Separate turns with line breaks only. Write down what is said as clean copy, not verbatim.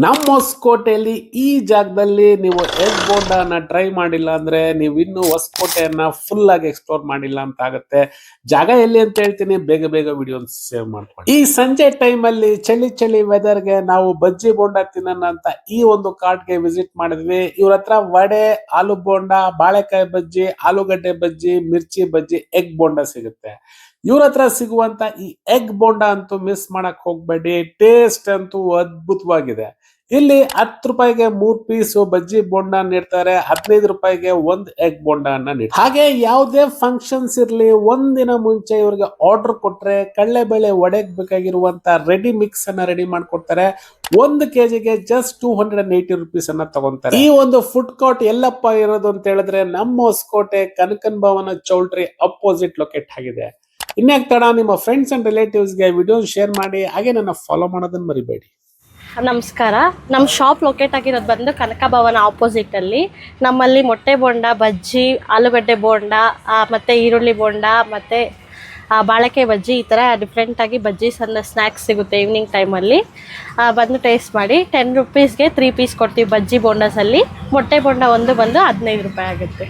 ನಮ್ಮ ಹೊಸಕೋಟೆಯಲ್ಲಿ ಈ ಜಾಗದಲ್ಲಿ ನೀವು ಎಗ್ ಬೋಂಡನ ಟ್ರೈ ಮಾಡಿಲ್ಲ ಅಂದ್ರೆ ನೀವು ಇನ್ನು ಹೊಸಕೋಟೆಯನ್ನ ಫುಲ್ ಆಗಿ ಎಕ್ಸ್ಪ್ಲೋರ್ ಮಾಡಿಲ್ಲ ಅಂತ ಆಗುತ್ತೆ. ಜಾಗ ಎಲ್ಲಿ ಅಂತ ಹೇಳ್ತೀನಿ, ಬೇಗ ಬೇಗ ವಿಡಿಯೋ ಸೇವ್ ಮಾಡ್ಕೊಳ್ಳಿ. ಈ ಸಂಜೆ ಟೈಮ್ ಅಲ್ಲಿ ಚಳಿ ಚಳಿ ವೆದರ್ಗೆ ನಾವು ಬಜ್ಜಿ ಬೋಂಡ ತಿನ್ನೋಣ ಅಂತ ಈ ಒಂದು ಕಾರ್ಟ್ಗೆ ವಿಸಿಟ್ ಮಾಡಿದ್ವಿ. ಇವ್ರ ಹತ್ರ ವಡೆ, ಆಲೂ ಬೋಂಡ, ಬಾಳೆಕಾಯಿ ಬಜ್ಜಿ, ಆಲೂಗಡ್ಡೆ ಬಜ್ಜಿ, ಮಿರ್ಚಿ ಬಜ್ಜಿ, ಎಗ್ ಬೋಂಡ ಸಿಗುತ್ತೆ. ಇವ್ರ ಹತ್ರ ಸಿಗುವಂತ ಈ ಎಗ್ ಬೋಂಡ ಅಂತೂ ಮಿಸ್ ಮಾಡಕ್ ಹೋಗ್ಬೇಡಿ. ಟೇಸ್ಟ್ ಅಂತೂ ಅದ್ಭುತವಾಗಿದೆ. ಇಲ್ಲಿ 10 ರೂಪಾಯಿಗೆ 3 ಪೀಸ್ ಬಜ್ಜಿ ಬೋಂಡ ನೀಡ್ತಾರೆ, 15 ರೂಪಾಯಿಗೆ ಒಂದು ಎಗ್ ಬೋಂಡ ನೀಡ್ತಾರೆ. ಹಾಗೆ ಯಾವುದೇ ಫಂಕ್ಷನ್ಸ್ ಇರ್ಲಿ, ಒಂದಿನ ಮುಂಚೆ ಇವ್ರಿಗೆ ಆರ್ಡರ್ ಕೊಟ್ರೆ ಕಡಲೆಬೇಳೆ ವಡೆಗೆ ಬೇಕಾಗಿರುವಂತ ರೆಡಿ ಮಿಕ್ಸ್ ಅನ್ನ ರೆಡಿ ಮಾಡ್ಕೊಡ್ತಾರೆ. 1 ಕೆಜಿಗೆ ಜಸ್ಟ್ 280 ರುಪೀಸ್ ಅನ್ನ ತಗೊಂತಾರೆ. ಈ ಒಂದು ಫುಡ್ ಕೋರ್ಟ್ ಎಲ್ಲಪ್ಪ ಇರೋದು ಅಂತ ಹೇಳಿದ್ರೆ ನಮ್ಮ ಹೊಸಕೋಟೆ ಕನಕನ್ ಭವನ ಚೌಲ್ಟ್ರಿ ಅಪೋಸಿಟ್ ಲೊಕೇಟ್ ಆಗಿದೆ. ಇನ್ಯಾಕ್ ತಡ, ನಿಮ್ಮ ಫ್ರೆಂಡ್ಸ್ ಅಂಡ್ ರಿಲೇಟಿವ್ಸ್ಗೆ ವಿಡಿಯೋ ಶೇರ್ ಮಾಡಿ, ಹಾಗೆ ನನ್ನ ಫಾಲೋ ಮಾಡೋದನ್ನ ಮರಿಬೇಡಿ.
ನಮಸ್ಕಾರ. ನಮ್ಮ ಶಾಪ್ ಲೊಕೇಟ್ ಆಗಿರೋದು ಬಂದು ಕನಕ ಭವನ ಆಪೋಸಿಟಲ್ಲಿ. ನಮ್ಮಲ್ಲಿ ಮೊಟ್ಟೆ ಬೋಂಡ, ಬಜ್ಜಿ, ಆಲೂಗಡ್ಡೆ ಬೋಂಡ, ಮತ್ತು ಈರುಳ್ಳಿ ಬೋಂಡ, ಮತ್ತು ಬಾಳೆಕಾಯಿ ಬಜ್ಜಿ, ಈ ಥರ ಡಿಫ್ರೆಂಟಾಗಿ ಬಜ್ಜಿ ಸ್ನ್ಯಾಕ್ಸ್ ಸಿಗುತ್ತೆ ಈವ್ನಿಂಗ್ ಟೈಮಲ್ಲಿ. ಬಂದು ಟೇಸ್ಟ್ ಮಾಡಿ. 10 ರುಪೀಸ್ಗೆ 3 ಪೀಸ್ ಕೊಡ್ತೀವಿ ಬಜ್ಜಿ ಬೋಂಡಸಲ್ಲಿ. ಮೊಟ್ಟೆ ಬೋಂಡ ಒಂದು ಬಂದು 15 ರೂಪಾಯಿ ಆಗುತ್ತೆ.